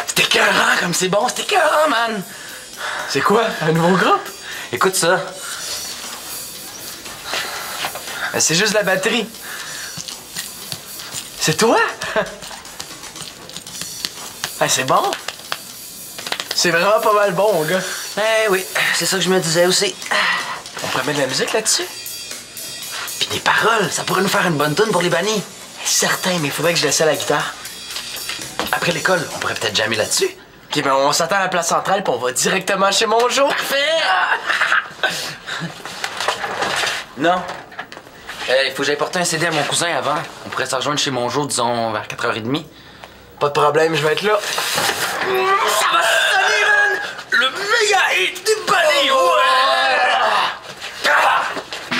C'était écœurant comme c'est bon, c'était écœurant, man! C'est quoi? Un nouveau groupe? Écoute ça. C'est juste la batterie. C'est toi? C'est bon? C'est vraiment pas mal bon, mon gars. Eh oui, c'est ça que je me disais aussi. On pourrait mettre de la musique là-dessus? Puis des paroles, ça pourrait nous faire une bonne tune pour les bannis. Certain, mais il faudrait que je laisse à la guitare. Après l'école, on pourrait peut-être jammer là-dessus. Ok, ben on s'attend à la place centrale puis on va directement chez Monjo. Parfait! Non. Il faut que j'aille porter un CD à mon cousin avant. On pourrait se rejoindre chez Monjo, disons, vers 4h30. Pas de problème, je vais être là. Ça va sonner, man! Le méga hit du banni, ouais!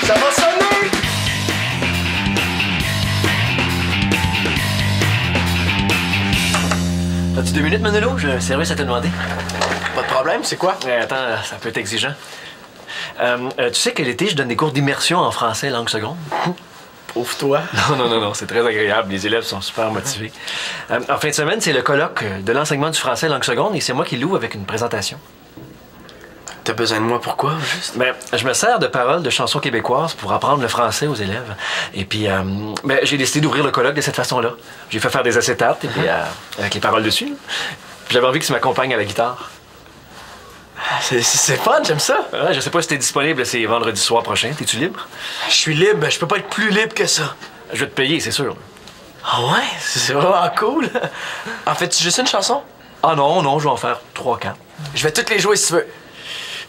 Ça va sonner! As-tu 2 minutes, Manolo? J'ai un service à te demander. Pas de problème, c'est quoi? Attends, ça peut être exigeant. Tu sais que l'été, je donne des cours d'immersion en français langue seconde? Pauvre-toi. Non, c'est très agréable. Les élèves sont super motivés. En fin de semaine, c'est le colloque de l'enseignement du français langue seconde et c'est moi qui l'ouvre avec une présentation. T'as besoin de moi pourquoi, juste? Ben, je me sers de paroles de chansons québécoises pour apprendre le français aux élèves. Et puis, j'ai décidé d'ouvrir le colloque de cette façon-là. J'ai fait faire des acétates et puis, avec les paroles dessus. Puis j'avais envie que tu m'accompagnes à la guitare. C'est fun, j'aime ça. Je sais pas si t'es disponible, c'est vendredi soir prochain. T'es-tu libre? Je suis libre, je peux pas être plus libre que ça. Je vais te payer, c'est sûr. Ah ouais? C'est vraiment cool. En fait, tu juste une chanson? Ah non, je vais en faire 3-4. Je vais toutes les jouer si tu veux.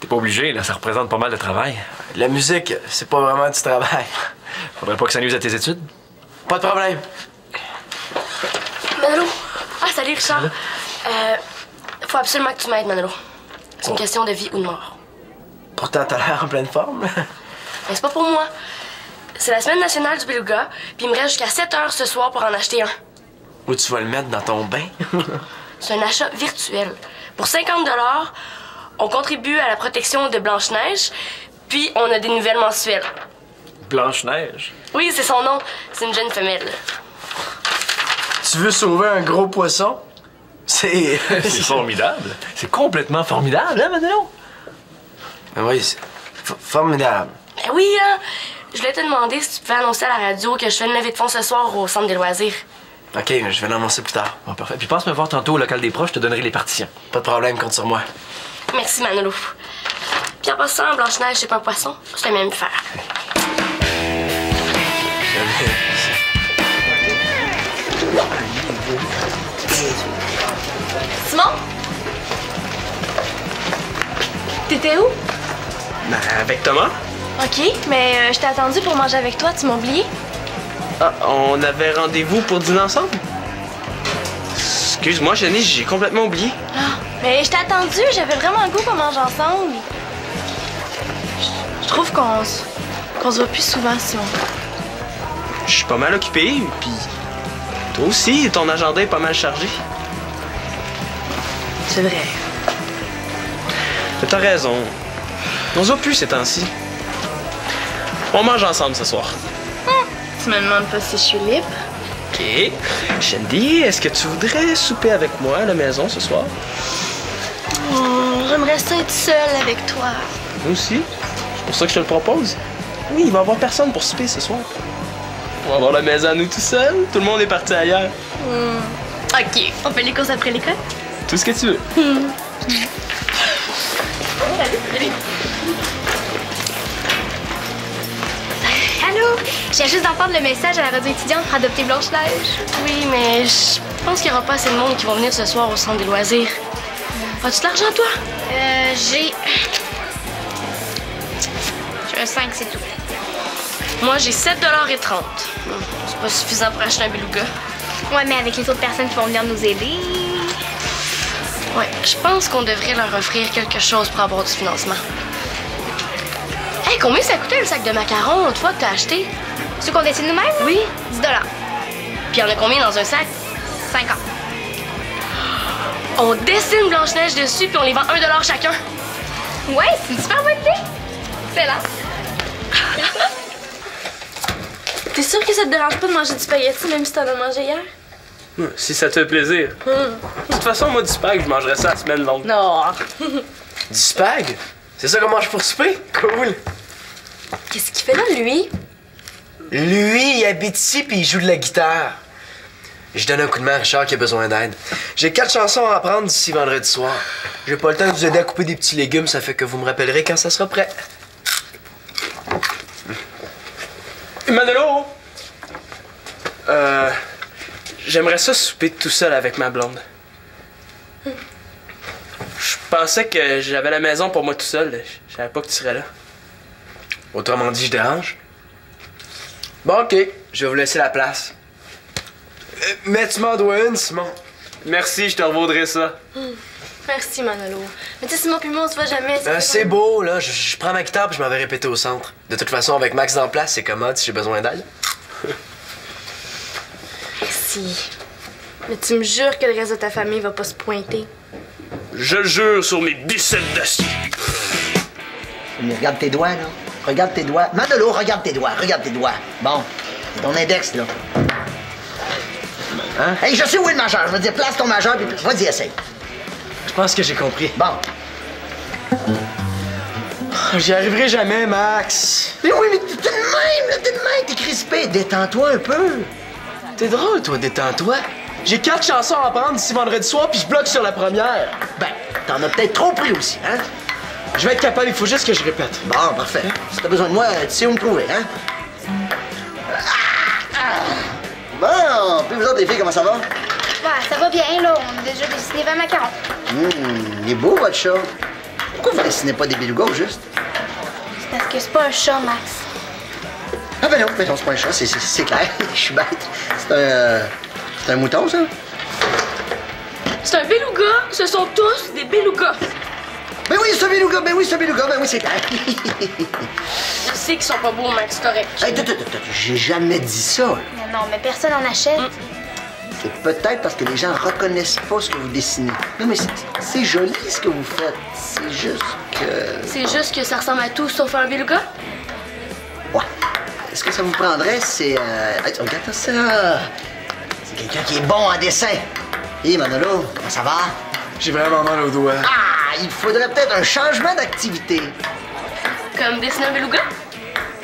T'es pas obligé, là, ça représente pas mal de travail. La musique, c'est pas vraiment du travail. Faudrait pas que ça nuise à tes études. Pas de problème. Manolo! Ah, salut Richard! Faut absolument que tu m'aides, Manolo. C'est une question de vie ou de mort. Pourtant, t'as l'air en pleine forme. Mais c'est pas pour moi. C'est la semaine nationale du beluga, puis il me reste jusqu'à 7h ce soir pour en acheter un. Où tu vas le mettre dans ton bain? C'est un achat virtuel. Pour 50 $, on contribue à la protection de Blanche-Neige, puis on a des nouvelles mensuelles. Blanche-Neige? Oui, c'est son nom. C'est une jeune femelle. Tu veux sauver un gros poisson? C'est formidable. C'est complètement formidable, hein, Manolo? Oui, c'est formidable. Ben oui, hein? Je voulais te demander si tu pouvais annoncer à la radio que je fais une levée de fonds ce soir au centre des loisirs. OK, je vais l'annoncer plus tard. Bon, parfait. Puis passe me voir tantôt au local des proches, je te donnerai les partitions. Pas de problème, compte sur moi. Merci, Manolo. Puis en passant, Blanche-Neige, c'est pas un poisson. C'est le même faire. Simon? T'étais où? Ben, avec Thomas. OK, mais je t'ai attendu pour manger avec toi. Tu m'as oublié? Ah, on avait rendez-vous pour dîner ensemble? Excuse-moi, Jenny, j'ai complètement oublié. Ah, mais je t'ai attendu. J'avais vraiment le goût qu'on mange ensemble. Je trouve qu'on se voit plus souvent, Simon. Je suis pas mal occupé, puis toi aussi, ton agenda est pas mal chargé. C'est vrai. Mais t'as raison. On se voit plus ces temps-ci. On mange ensemble ce soir. Tu me demandes pas si je suis libre? OK. Shandy, est-ce que tu voudrais souper avec moi à la maison ce soir? J'aimerais ça être seule avec toi. Moi aussi. C'est pour ça que je te le propose. Oui, il va y avoir personne pour souper ce soir. On va avoir la maison à nous tout seuls. Tout le monde est parti ailleurs. OK. On fait les courses après l'école? Tout ce que tu veux. Allez. Allô? Je viens juste d'entendre le message à la radio étudiante pour adopter Blanche-Neige. Oui, mais je pense qu'il n'y aura pas assez de monde qui vont venir ce soir au centre des loisirs. As-tu de l'argent, toi? J'ai un 5, c'est tout. Moi, j'ai 7,30 $. C'est pas suffisant pour acheter un beluga. Ouais, mais avec les autres personnes qui vont venir nous aider... Ouais, je pense qu'on devrait leur offrir quelque chose pour avoir du financement. Hey, combien ça coûtait le sac de macarons l'autre fois que t'as acheté? Ceux qu'on dessine nous-mêmes? Oui. 10 $. Puis il y en a combien dans un sac? 50. On dessine Blanche-Neige dessus puis on les vend 1 $ chacun. Ouais, c'est une super bonne idée. Fais-la. T'es sûr que ça te dérange pas de manger du spaghetti même si t'en as mangé hier? Si ça te fait plaisir. De toute façon, moi, du spag, je mangerais ça la semaine longue. Non. Du spag? C'est ça qu'on mange pour souper? Cool. Qu'est-ce qu'il fait là, lui? Lui, il habite ici puis il joue de la guitare. Je donne un coup de main à Richard qui a besoin d'aide. J'ai 4 chansons à apprendre d'ici vendredi soir. J'ai pas le temps de vous aider à couper des petits légumes, ça fait que vous me rappellerez quand ça sera prêt. Manolo! J'aimerais ça souper tout seul avec ma blonde. Je pensais que j'avais la maison pour moi tout seul. Je savais pas que tu serais là. Autrement dit, je dérange? Bon, OK. Je vais vous laisser la place. Mais tu m'en dois une, Simon. Merci, je te revaudrai ça. Merci, Manolo. Mais tu sais, Simon puis moi, on se voit jamais. C'est beau, là. Je prends ma guitare puis je m'en vais répéter au centre. De toute façon, avec Max dans place, c'est commode si j'ai besoin d'aide. Merci. Mais tu me jures que le reste de ta famille va pas se pointer. Je jure sur mes biceps d'acier. Mais regarde tes doigts, là. Regarde tes doigts. Manolo, regarde tes doigts. Regarde tes doigts. Bon. C'est ton index, là. Hein? Hey, je sais où est le majeur. Je veux dire, place ton majeur, puis vas-y, essaye. Je pense que j'ai compris. Bon. J'y arriverai jamais, Max. Mais oui, mais t'es de même, là, t'es de même. T'es crispé. Détends-toi un peu. T'es drôle, toi, détends-toi. J'ai 4 chansons à apprendre d'ici vendredi soir puis je bloque sur la première. Ben, t'en as peut-être trop pris aussi, hein? Je vais être capable, il faut juste que je répète. Bon, parfait. Si t'as besoin de moi, tu sais où me trouver, hein? Bon, puis vous autres, les filles, comment ça va? Ouais, ça va bien, là. On a déjà dessiné 20 macarons. Il est beau, votre chat. Pourquoi vous dessinez pas des belugas, au juste? C'est parce que c'est pas un chat, Max. Ah ben non, c'est pas un chat, c'est clair. Je suis bête. C'est un mouton, ça? C'est un beluga. Ce sont tous des belugas. Ben oui, c'est un beluga, ben oui, c'est clair. Je sais qu'ils sont pas beaux, Max, c'est correct. Hey, j'ai jamais dit ça. Non, non, mais personne en achète. C'est peut-être parce que les gens reconnaissent pas ce que vous dessinez. Non, mais c'est joli ce que vous faites. C'est juste que... C'est juste que ça ressemble à tout sauf un beluga? Ouais. Ce que ça vous prendrait, c'est... Hey, regarde ça. C'est quelqu'un qui est bon en dessin. Hé, Manolo, comment ça va? J'ai vraiment mal aux doigts. Ah, il faudrait peut-être un changement d'activité. Comme dessiner un beluga?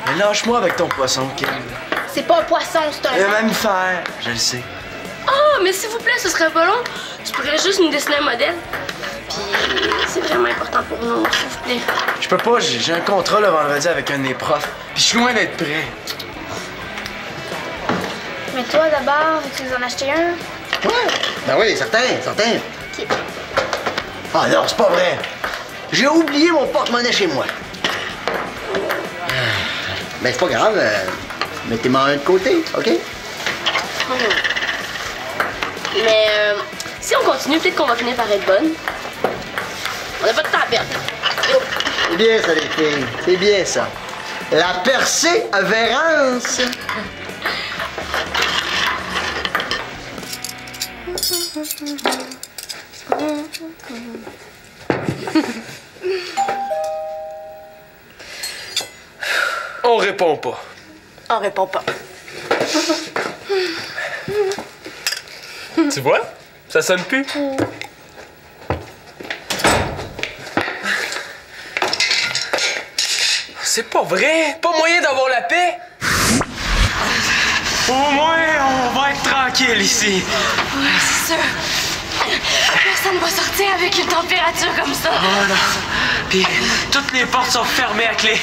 Mais lâche-moi avec ton poisson, Kim. C'est pas un poisson, c'est un... Un mammifère, je le sais. Oh, mais s'il vous plaît, ce serait pas long. Tu pourrais juste nous dessiner un modèle. Puis c'est vraiment important pour nous, s'il vous plaît. Je peux pas, j'ai un contrat le vendredi avec un de mes profs. Puis je suis loin d'être prêt. Mais toi, d'abord, veux-tu nous en acheter un? Ouais. Ben oui, certain. OK. Ah non, c'est pas vrai. J'ai oublié mon porte-monnaie chez moi. Ben c'est pas grave. Mettez-moi un de côté, OK? Mais si on continue, peut-être qu'on va finir par être bonne. On n'a pas de temps à perdre. C'est bien ça, les filles. C'est bien ça. La persévérance. On répond pas. On répond pas. Tu vois? Ça sonne plus. C'est pas vrai! Pas moyen d'avoir la paix! Au moins, on va être tranquille ici. Oui, c'est sûr. Personne va sortir avec une température comme ça. Oh non. Puis, toutes les portes sont fermées à clé.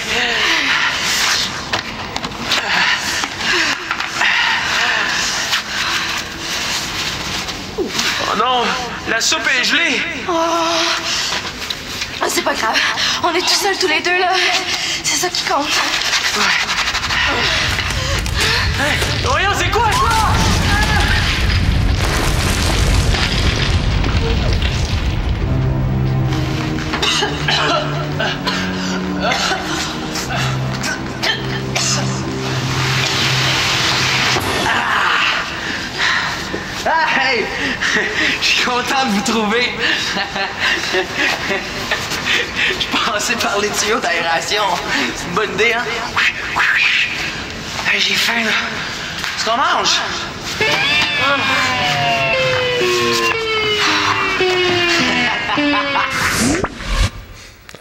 Oh non! La soupe est gelée! Ah, c'est pas grave. On est tout seuls tous les deux, là. C'est ça qui compte. Hey, voyons, c'est quoi ça? Ah, hey! Je suis content de vous trouver. Je pensais par les tuyaux d'aération. C'est une bonne idée, hein? Hey, j'ai faim, là. Est-ce qu'on mange?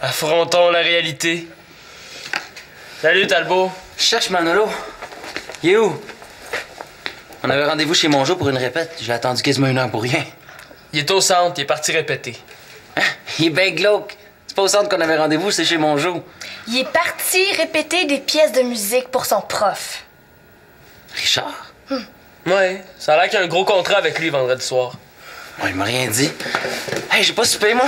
Affrontons la réalité. Salut, Talbot. Je cherche Manolo. Il est où? On avait rendez-vous chez Monjo pour une répète. J'ai attendu quasiment 1 heure pour rien. Il est au centre, il est parti répéter. Hein? Il est bien glauque. C'est pas au centre qu'on avait rendez-vous, c'est chez Monjo. Il est parti répéter des pièces de musique pour son prof. Richard? Ouais, ça a l'air qu'il y a un gros contrat avec lui vendredi soir. Ouais, il m'a rien dit. Hey, j'ai pas soupé, moi.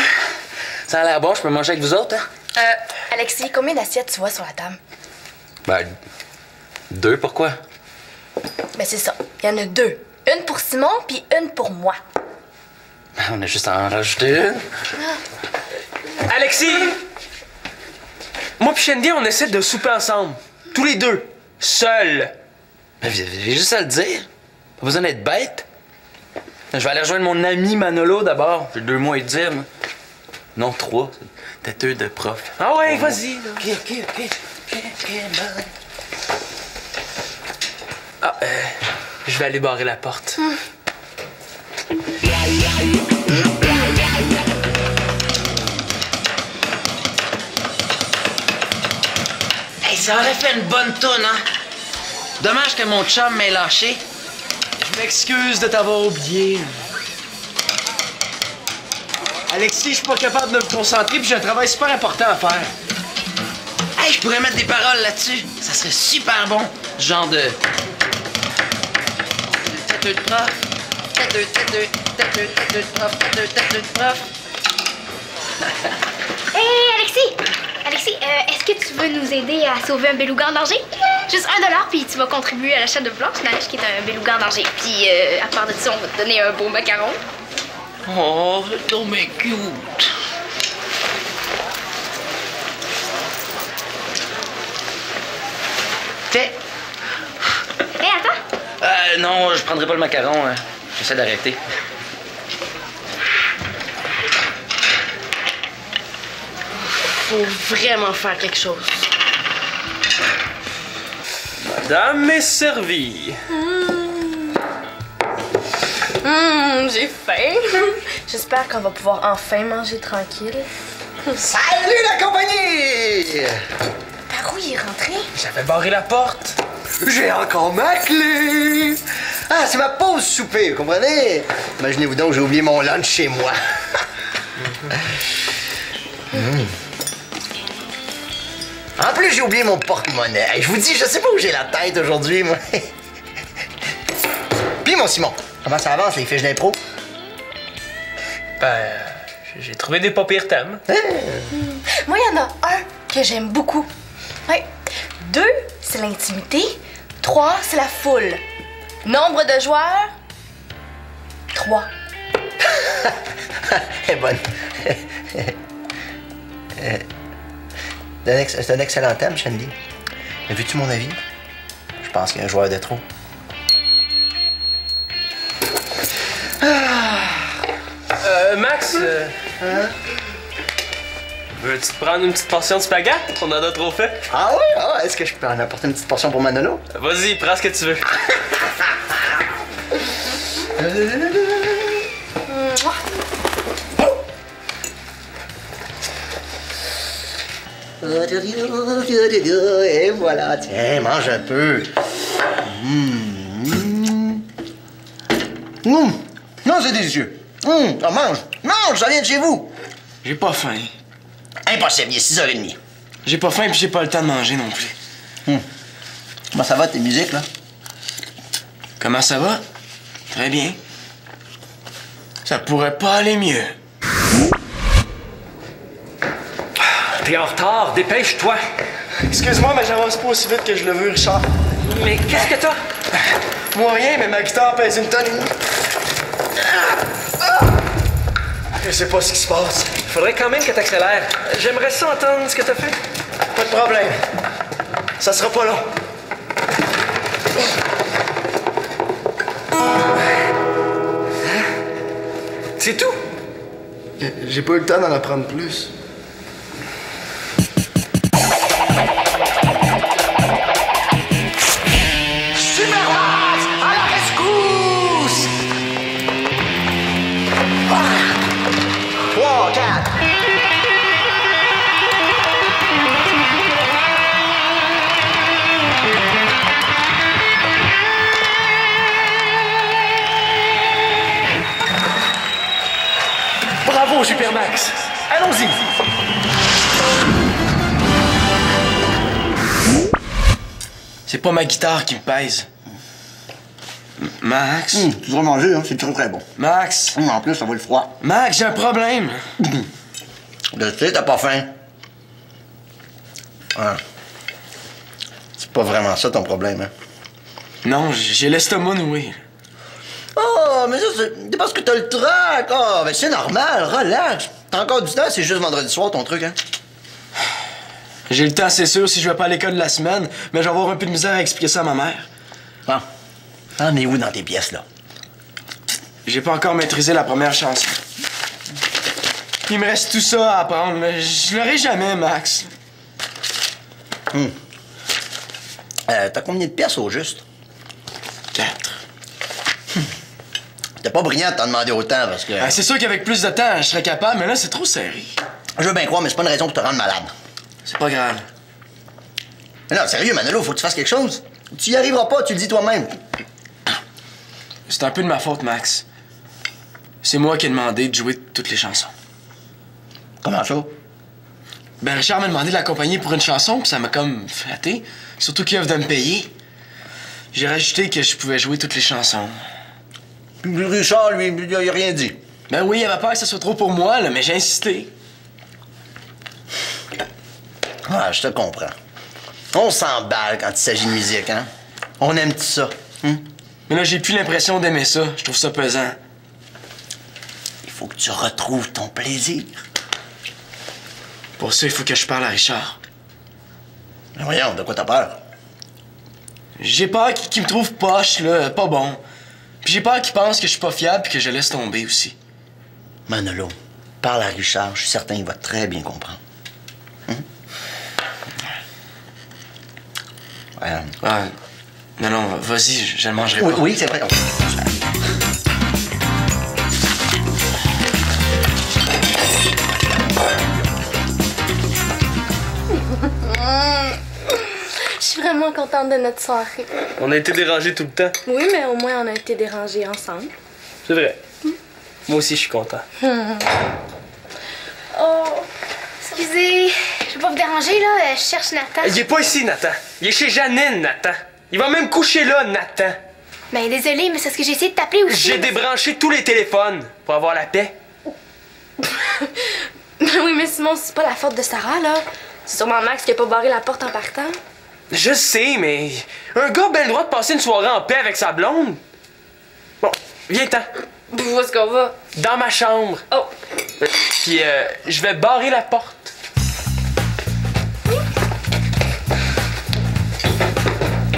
Ça a l'air bon, je peux manger avec vous autres, hein? Alexis, combien d'assiettes tu vois sur la table? Ben, 2, pourquoi? Ben c'est ça, il y en a 2. Une pour Simon, puis une pour moi. Ben, on a juste à en rajouter une. Alexis! Moi pis Shandy, on essaie de souper ensemble. Tous les 2. Seuls. Ben, j'ai juste à le dire. Pas besoin d'être bête. Je vais aller rejoindre mon ami Manolo d'abord. J'ai 2 mots à lui dire, moi. Non, 3. Têteux de prof. Ah ouais, vas-y. OK. Bye. Ah, je vais aller barrer la porte. Hey, ça aurait fait une bonne toune, hein? Dommage que mon chum m'ait lâché. Je m'excuse de t'avoir oublié. Alexis, je suis pas capable de me concentrer puis j'ai un travail super important à faire. Hey, je pourrais mettre des paroles là-dessus. Ça serait super bon. Genre de... Têteux de prof. Têteux de prof. Têteux de prof. Hé, Alexis, est-ce que tu veux nous aider à sauver un beluga en danger? Juste $1, puis tu vas contribuer à l'achat de Blanche-Neige, qui est un beluga en danger. Puis, à part de ça, on va te donner un beau macaron. Oh, c'est donc bien cute. T'es... Hé, attends! Non, je prendrai pas le macaron. Hein. J'essaie d'arrêter. Faut vraiment faire quelque chose. Madame est servie. J'ai faim. J'espère qu'on va pouvoir enfin manger tranquille. Salut la compagnie! Par où il est rentré? J'avais barré la porte. J'ai encore ma clé! Ah, c'est ma pause souper, vous comprenez? Imaginez-vous donc, j'ai oublié mon lunch chez moi. En plus, j'ai oublié mon porte-monnaie. Hey, je vous dis, je sais pas où j'ai la tête aujourd'hui, moi. Puis mon Simon, comment ça avance les fiches d'impro? Ben, j'ai trouvé des pas pires thèmes. Moi, il y en a un que j'aime beaucoup. Ouais. 2, c'est l'intimité. 3, c'est la foule. Nombre de joueurs? 3. Elle est bonne. C'est un excellent thème, Shandy. Mais veux-tu mon avis? Je pense qu'il y a un joueur de trop. Max, veux-tu te prendre une petite portion de spaghetti? On en a trop fait. Ah oui? Ah, est-ce que je peux en apporter une petite portion pour Manolo? Vas-y, prends ce que tu veux. Et voilà, tiens, mange un peu. Non, c'est délicieux. Oh, mange, ça vient de chez vous. J'ai pas faim. Impossible, il est 6h30. J'ai pas faim puis j'ai pas le temps de manger non plus. Comment ça va, tes musiques, là? Comment ça va? Très bien. Ça pourrait pas aller mieux. T'es en retard, dépêche-toi. Excuse-moi, mais j'avance pas aussi vite que je le veux, Richard. Mais qu'est-ce que t'as? Moi rien, mais ma guitare pèse une tonne. Je sais pas ce qui se passe. Faudrait quand même que t'accélères. J'aimerais ça entendre ce que t'as fait. Pas de problème. Ça sera pas long. C'est tout? J'ai pas eu le temps d'en apprendre plus. Super Max. Allons-y. C'est pas ma guitare qui me pèse. Max? Tu dois manger, hein? C'est très très bon. Max? En plus, ça va le froid. Max, j'ai un problème. Je sais, t'as pas faim. Ah. C'est pas vraiment ça ton problème, hein? Non, j'ai l'estomac noué. Oh, mais ça, c'est parce que t'as le trac. Oh, mais c'est normal, relax. T'as encore du temps, c'est juste vendredi soir ton truc, hein? J'ai le temps, c'est sûr, si je vais pas à l'école de la semaine, mais je vais avoir un peu de misère à expliquer ça à ma mère. Ah. T'en es où dans tes pièces, là? J'ai pas encore maîtrisé la première chanson. Il me reste tout ça à apprendre, mais je l'aurai jamais, Max. T'as combien de pièces au juste? 4. T'es pas brillant de t'en demander autant parce que. C'est sûr qu'avec plus de temps, je serais capable, mais là, c'est trop serré. Je veux bien croire, mais c'est pas une raison pour te rendre malade. C'est pas grave. Mais non, sérieux, Manolo, faut que tu fasses quelque chose. Tu y arriveras pas, tu le dis toi-même. C'est un peu de ma faute, Max. C'est moi qui ai demandé de jouer toutes les chansons. Comment ça? Ben, Richard m'a demandé de l'accompagner pour une chanson, puis ça m'a comme flatté. Surtout qu'il offre de me payer. J'ai rajouté que je pouvais jouer toutes les chansons. Puis Richard, lui, il a rien dit. Ben oui, il avait peur que ça soit trop pour moi, là, mais j'ai insisté. Ah, je te comprends. On s'emballe quand il s'agit de musique, hein? On aime tout ça. Mais là, j'ai plus l'impression d'aimer ça. Je trouve ça pesant. Il faut que tu retrouves ton plaisir. Pour ça, il faut que je parle à Richard. Mais voyons, de quoi t'as peur? J'ai peur qu'il me trouve poche, là, pas bon. Puis j'ai peur qu'il pense que je suis pas fiable puis que je laisse tomber aussi. Manolo, parle à Richard, je suis certain qu'il va très bien comprendre. Ah, non, vas-y, je ne mangerai pas. Oui, c'est vrai. Je suis vraiment contente de notre soirée. On a été dérangés tout le temps. Oui, mais au moins on a été dérangés ensemble. C'est vrai. Moi aussi, je suis content. Oh, excusez, je vais pas vous déranger, là. Je cherche Nathan. Il est pas ici, Nathan. Il est chez Janine, Nathan. Il va même coucher là, Nathan. Ben, désolé, mais c'est ce que j'ai essayé de t'appeler aussi. J'ai débranché tous les téléphones pour avoir la paix. Oui, mais Simon, c'est pas la faute de Sarah, là. C'est sûrement Max qui a pas barré la porte en partant. Je sais, mais un gars a bien le droit de passer une soirée en paix avec sa blonde. Bon, viens-t'en. Où est-ce qu'on va? Dans ma chambre. Oh! Puis je vais barrer la porte.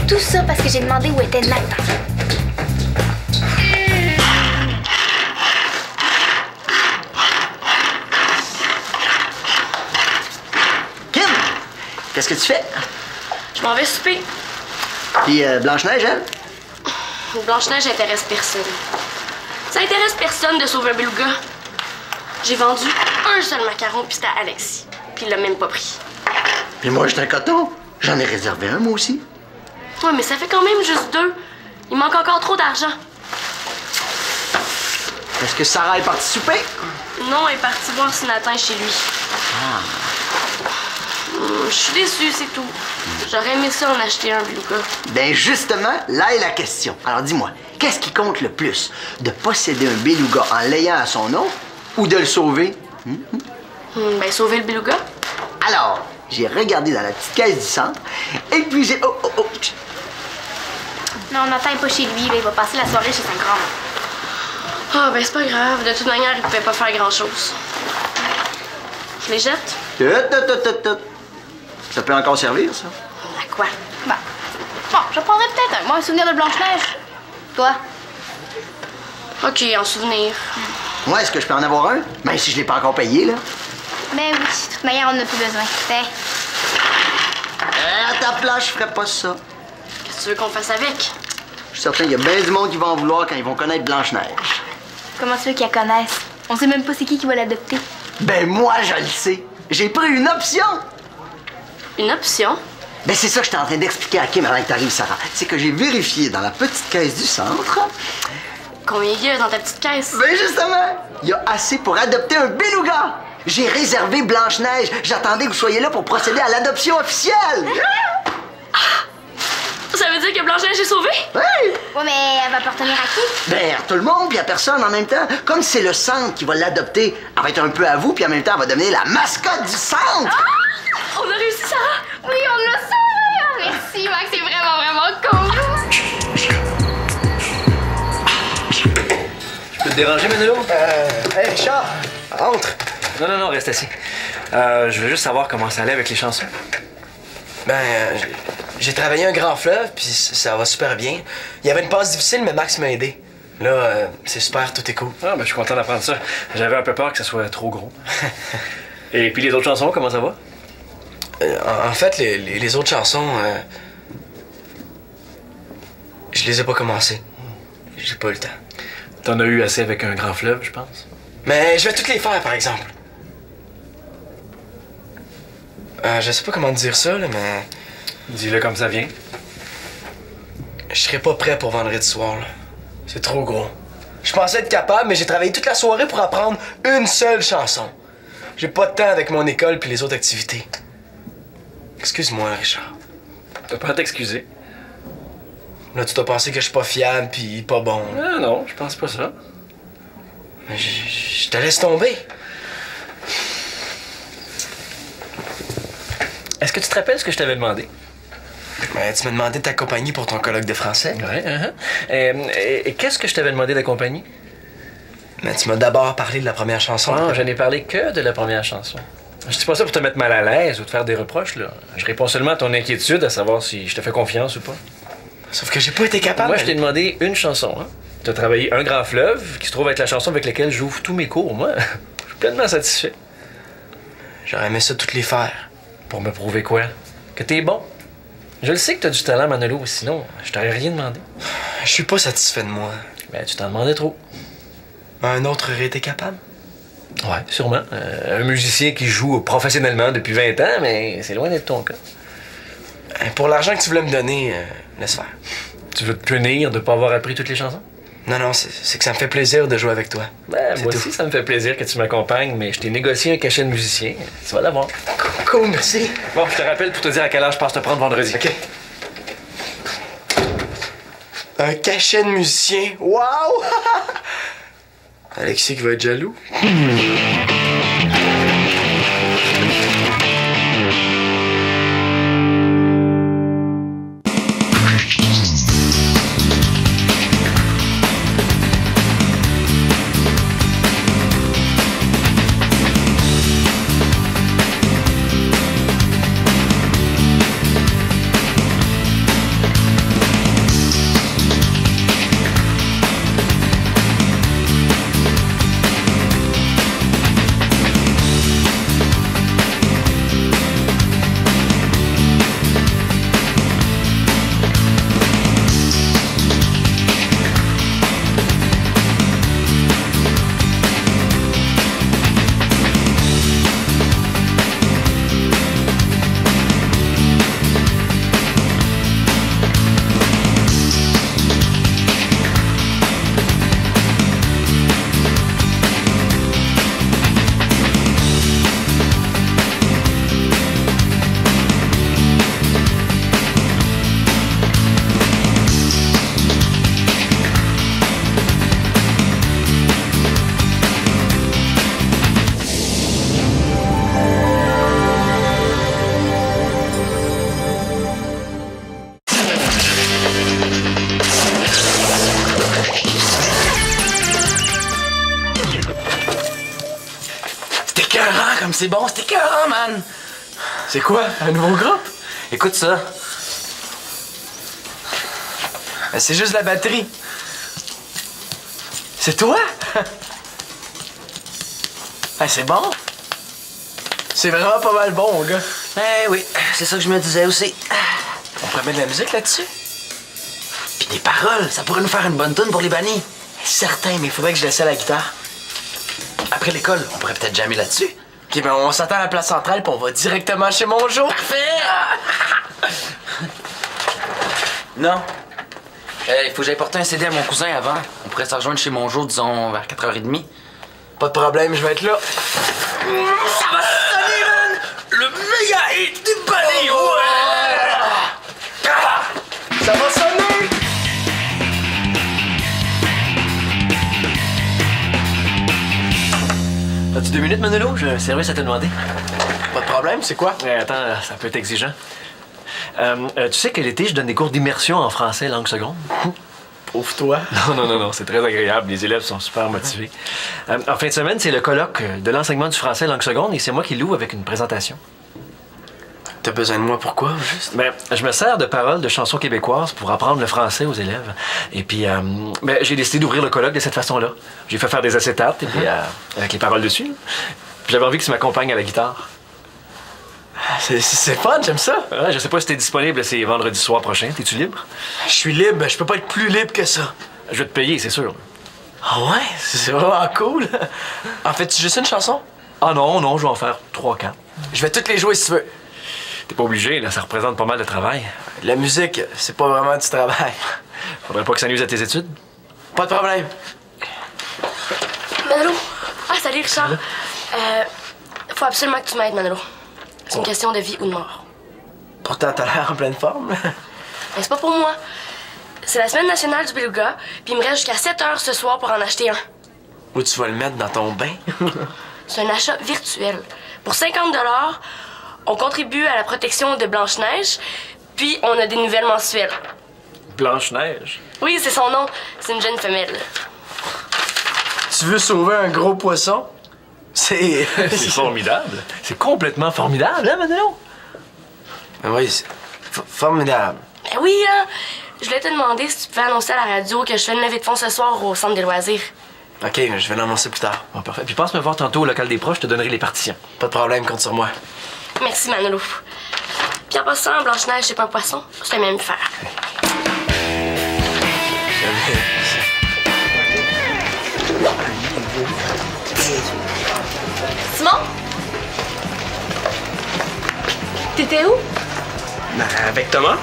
Tout ça parce que j'ai demandé où était Nathan. Kim, qu'est-ce que tu fais? Je m'en vais souper. Puis Blanche-Neige, elle? Blanche-Neige intéresse personne. Ça intéresse personne de sauver un beluga. J'ai vendu un seul macaron, puis c'était à Alexis. Puis il l'a même pas pris. Puis moi, j'étais un coton. J'en ai réservé un, moi aussi. Ouais, mais ça fait quand même juste 2. Il manque encore trop d'argent. Est-ce que Sarah est partie souper? Non, elle est partie voir si Nathan est chez lui. Je suis déçue, c'est tout. J'aurais aimé ça en acheter un beluga. Ben justement, là est la question. Alors dis-moi, qu'est-ce qui compte le plus? De posséder un beluga en l'ayant à son nom ou de le sauver? Ben, sauver le beluga. Alors, j'ai regardé dans la petite caisse du centre et puis j'ai... Oh. Non, Nathan est pas chez lui, là. Il va passer la soirée chez sa grand-mère. Ah, ben c'est pas grave. De toute manière, il pouvait pas faire grand-chose. Je les jette? Ça peut encore servir, ça? À quoi? Bon, je prendrais peut-être un. Moi, un souvenir de Blanche-Neige. Toi? OK, en souvenir. Moi, est-ce que je peux en avoir un? Même si je l'ai pas encore payé, là. Ben oui, de toute manière, on en a plus besoin. Tiens. À ta place, je ferais pas ça. Qu'est-ce que tu veux qu'on fasse avec? Je suis certain qu'il y a bien du monde qui va en vouloir quand ils vont connaître Blanche-Neige. Comment tu veux qu'ils la connaissent? On sait même pas c'est qui va l'adopter. Ben moi, je le sais. J'ai pris une option. Une option? Ben c'est ça que j'étais en train d'expliquer à Kim avant que t'arrives, Sarah. C'est que j'ai vérifié dans la petite caisse du centre Combien il y a dans ta petite caisse? Ben justement, il y a assez pour adopter un beluga. J'ai réservé Blanche-Neige. J'attendais que vous soyez là pour procéder à l'adoption officielle. Ça veut dire que Blanche-Neige est sauvée? Oui! Ouais, mais elle va appartenir à qui? Ben, à tout le monde, puis à personne en même temps. Comme c'est le centre qui va l'adopter, elle va être un peu à vous, puis en même temps, elle va devenir la mascotte du centre. Ah! On a réussi, Sarah! Oui, on l'a sauvé! Merci, Max, c'est vraiment cool! Je peux te déranger, Manolo? Hey, Richard, entre. Non, reste assis. Je veux juste savoir comment ça allait avec les chansons. J'ai travaillé un grand fleuve, puis ça va super bien. Il y avait une passe difficile, mais Max m'a aidé. Là, c'est super, tout est cool. Ah, je suis content d'apprendre ça. J'avais un peu peur que ça soit trop gros. Et puis les autres chansons, comment ça va? En fait, les autres chansons, je les ai pas commencées. J'ai pas eu le temps. T'en as eu assez avec un grand fleuve, je pense. Mais je vais toutes les faire, par exemple. Je sais pas comment te dire ça, là, mais... Dis-le comme ça vient. Je serai pas prêt pour vendredi soir, là. C'est trop gros. Je pensais être capable, mais j'ai travaillé toute la soirée pour apprendre une seule chanson. J'ai pas de temps avec mon école puis les autres activités. Excuse-moi, Richard. T'as pas à t'excuser. Là, tu dois penser que je suis pas fiable puis pas bon. Ah non, je pense pas ça. Mais je te laisse tomber. Est-ce que tu te rappelles ce que je t'avais demandé? Mais tu m'as demandé de t'accompagner pour ton colloque de français. Ouais, et qu'est-ce que je t'avais demandé d'accompagner? Mais tu m'as d'abord parlé de la première chanson. Non, je n'ai parlé que de la première chanson. Je dis pas ça pour te mettre mal à l'aise ou te faire des reproches, là. Je réponds seulement à ton inquiétude à savoir si je te fais confiance ou pas. Sauf que j'ai pas été capable. Moi, je t'ai demandé une chanson, hein. Tu as travaillé Un grand fleuve, qui se trouve être la chanson avec laquelle j'ouvre tous mes cours. Moi, je suis pleinement satisfait. J'aurais aimé ça toutes les faire. Pour me prouver quoi? Que t'es bon. Je le sais que t'as du talent, Manolo, sinon, je t'aurais rien demandé. Je suis pas satisfait de moi. Ben, tu t'en demandais trop. Un autre aurait été capable? Ouais, sûrement. Un musicien qui joue professionnellement depuis 20 ans, mais c'est loin d'être ton cas. Pour l'argent que tu voulais me donner, laisse faire. Tu veux te punir de pas avoir appris toutes les chansons? Non, c'est que ça me fait plaisir de jouer avec toi. Ben, moi tout. aussi, ça me fait plaisir que tu m'accompagnes, mais je t'ai négocié un cachet de musicien. Tu vas l'avoir. Cool, merci. Bon, je te rappelle pour te dire à quelle heure je passe te prendre vendredi. OK. Un cachet de musicien. Wow! Alexis qui va être jaloux. Comme c'est bon, c'était écœurant, man! C'est quoi? Un nouveau groupe? Écoute ça. Ben, c'est juste la batterie. C'est toi? Ben, c'est bon. C'est vraiment pas mal bon, mon gars. Eh oui, c'est ça que je me disais aussi. On pourrait mettre de la musique là-dessus? Puis des paroles, ça pourrait nous faire une bonne tune pour les bannis. Certain, mais il faudrait que je laisse la guitare. Après l'école, on pourrait peut-être jammer là-dessus. Ok, ben on s'attend à la place centrale puis on va directement chez Monjo. Parfait! Non. Il faut que j'aille porter un CD à mon cousin avant. On pourrait se rejoindre chez mon jour, disons, vers 4h30. Pas de problème, je vais être là. Ça va sonner, man! Le méga hit du balai! Ça va sonner! As-tu 2 minutes, Manolo? J'ai un service à te demander. Pas de problème, c'est quoi? Attends, ça peut être exigeant. Tu sais que l'été, je donne des cours d'immersion en français langue seconde? Pauvre-toi. Non, c'est très agréable. Les élèves sont super motivés. En fin de semaine, c'est le colloque de l'enseignement du français langue seconde et c'est moi qui l'ouvre avec une présentation. T'as besoin de moi pourquoi, juste? Ben, je me sers de paroles de chansons québécoises pour apprendre le français aux élèves. Et puis, j'ai décidé d'ouvrir le colloque de cette façon-là. J'ai fait faire des acétates et puis, avec les paroles dessus. Puis j'avais envie que tu m'accompagnes à la guitare. C'est fun, j'aime ça. Je sais pas si t'es disponible, c'est vendredi soir prochain. T'es-tu libre? Je suis libre, je peux pas être plus libre que ça. Je vais te payer, c'est sûr. Ah ouais? C'est vraiment cool. En fait, tu juste une chanson? Ah non, je vais en faire 3-4. Je vais toutes les jouer si tu veux. T'es pas obligé, là, ça représente pas mal de travail. La musique, c'est pas vraiment du travail. Faudrait pas que ça nuise à tes études. Pas de problème. Manolo! Ah, salut, Richard. Faut absolument que tu m'aides, Manolo. C'est une question de vie ou de mort. Pourtant, t'as l'air en pleine forme. Mais c'est pas pour moi. C'est la semaine nationale du beluga, puis il me reste jusqu'à 7h ce soir pour en acheter un. Où tu vas le mettre dans ton bain? C'est un achat virtuel. Pour 50 $, on contribue à la protection de Blanche-Neige, puis on a des nouvelles mensuelles. Blanche-Neige? Oui, c'est son nom. C'est une jeune femelle. Tu veux sauver un gros poisson? C'est formidable. C'est complètement formidable, hein, Manolo? Oui, c'est formidable. Ben oui, hein? Je voulais te demander si tu pouvais annoncer à la radio que je fais une levée de fonds ce soir au centre des loisirs. OK, je vais l'annoncer plus tard. Bon, parfait. Puis passe me voir tantôt au local des profs, je te donnerai les partitions. Pas de problème, compte sur moi. Merci, Manolo. Puis en passant, Blanche-Neige, c'est pas un poisson. C'est le même faire. Simon? T'étais où? Ben, avec Thomas.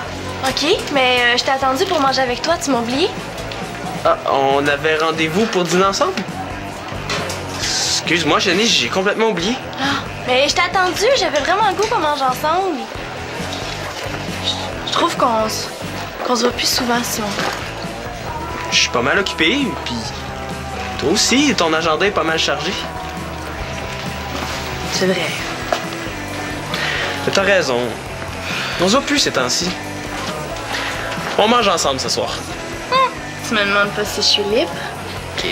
OK, mais je t'ai attendu pour manger avec toi, tu m'as oublié? Ah, on avait rendez-vous pour dîner ensemble? Excuse-moi, Jenny, j'ai complètement oublié. Ah, mais je t'ai attendu, j'avais vraiment le goût qu'on mange ensemble. Je trouve qu'on se voit plus souvent, Simon. Je suis pas mal occupé, puis toi aussi, ton agenda est pas mal chargé. C'est vrai. Mais t'as raison. On se voit plus ces temps-ci. On mange ensemble ce soir. Tu me demandes pas si je suis libre? OK.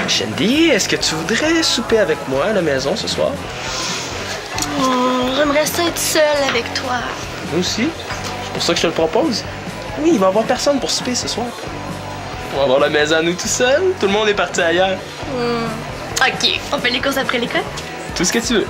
Shandy, est-ce que tu voudrais souper avec moi à la maison ce soir? J'aimerais ça être seule avec toi. Moi aussi. C'est pour ça que je te le propose. Oui, il va y avoir personne pour souper ce soir. On va avoir la maison à nous tout seul. Tout le monde est parti ailleurs. OK, on fait les courses après l'école? Tout ce que tu veux.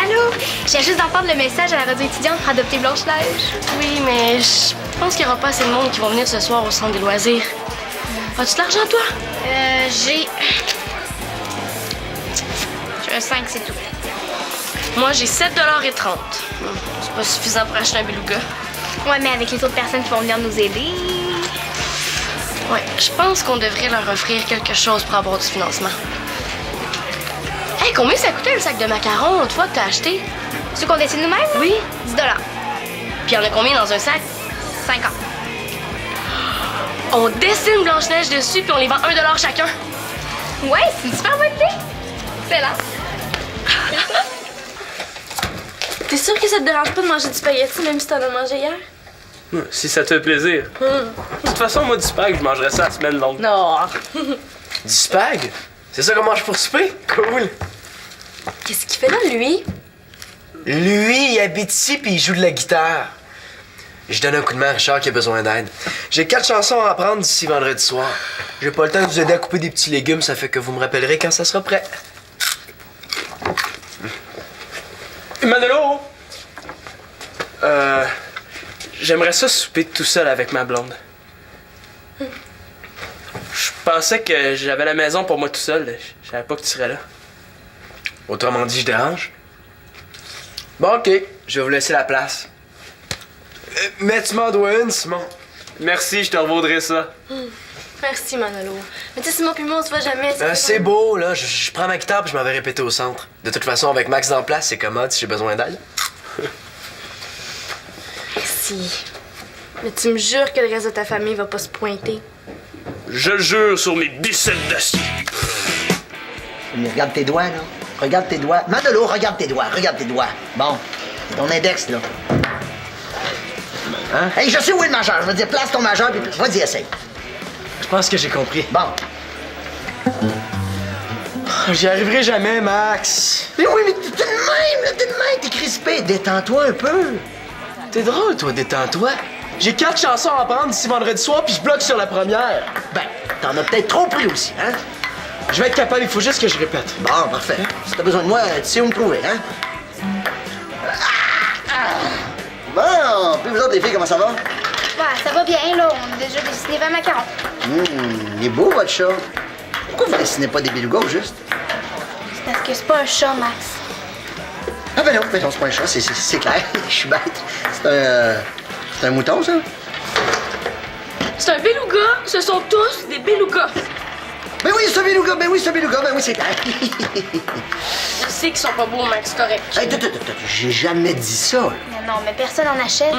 Allô? Je viens juste d'entendre le message à la radio étudiante pour adopter Blanche-Neige. Oui, mais je pense qu'il y aura pas assez de monde qui vont venir ce soir au centre des loisirs. As-tu de l'argent, toi? J'ai un 5, c'est tout. Moi, j'ai 7,30 $. C'est pas suffisant pour acheter un beluga. Ouais, mais avec les autres personnes qui vont venir nous aider... Ouais, je pense qu'on devrait leur offrir quelque chose pour avoir du financement. Hey, combien ça coûtait le sac de macarons l'autre fois que t'as acheté? Ceux qu'on dessine nous-mêmes? Oui. 10 $. Puis il y en a combien dans un sac? 50. On dessine Blanche-Neige dessus puis on les vend 1 $ chacun. Ouais, c'est une super bonne idée. Excellent. T'es sûr que ça te dérange pas de manger du spaghetti même si t'en as mangé hier? Si ça te fait plaisir. De toute façon, moi, du spag, je mangerais ça la semaine longue. Non. Du spag? C'est ça qu'on mange pour souper? Cool. Qu'est-ce qu'il fait là, lui? Lui, il habite ici puis il joue de la guitare. Je donne un coup de main à Richard qui a besoin d'aide. J'ai 4 chansons à apprendre d'ici vendredi soir. J'ai pas le temps de vous aider à couper des petits légumes, ça fait que vous me rappellerez quand ça sera prêt. Manolo! J'aimerais ça souper tout seul avec ma blonde. Je pensais que j'avais la maison pour moi tout seul. Je savais pas que tu serais là. Autrement dit, je dérange? Bon, OK. Je vais vous laisser la place. Mais tu m'en dois une, Simon. Merci, je te revaudrai ça. Merci, Manolo. Mais tu sais, Simon puis moi, on se voit jamais. C'est beau, là. Je prends ma guitare puis je m'en vais répéter au centre. De toute façon, avec Max en place, c'est commode si j'ai besoin d'aide. Merci. Mais tu me jures que le reste de ta famille va pas se pointer. Je jure sur mes biceps d'acier. Mais regarde tes doigts, là. Regarde tes doigts. Manolo, regarde tes doigts. Regarde tes doigts. Bon. C'est ton index, là. Hein? Hey, je sais où est le majeur. Je veux dire, place ton majeur, puis vas-y, essaye. Je pense que j'ai compris. Bon. J'y arriverai jamais, Max. Mais oui, mais t'es de même, là, t'es de même. T'es crispé. Détends-toi un peu. T'es drôle, toi, détends-toi. J'ai 4 chansons à apprendre d'ici vendredi soir, puis je bloque sur la première. Ben, t'en as peut-être trop pris aussi, hein? Je vais être capable, il faut juste que je répète. Bon, parfait. Si t'as besoin de moi, tu sais où me trouver, hein? Bon, puis vous autres, les filles, comment ça va? Ouais, ça va bien, là. On a déjà dessiné 20 macarons. Il est beau, votre chat. Pourquoi vous dessinez pas des belugas, au juste? C'est parce que c'est pas un chat, Max. Ah ben non, c'est pas un chat, c'est clair. Je suis bête. C'est un mouton, ça? C'est un beluga. Ce sont tous des belugas. Ben oui, c'est un beluga, ben oui, c'est un beluga, ben oui, c'est clair. Je sais qu'ils sont pas beaux, Max, c'est correct. Hey, j'ai jamais dit ça. Non, mais personne en achète.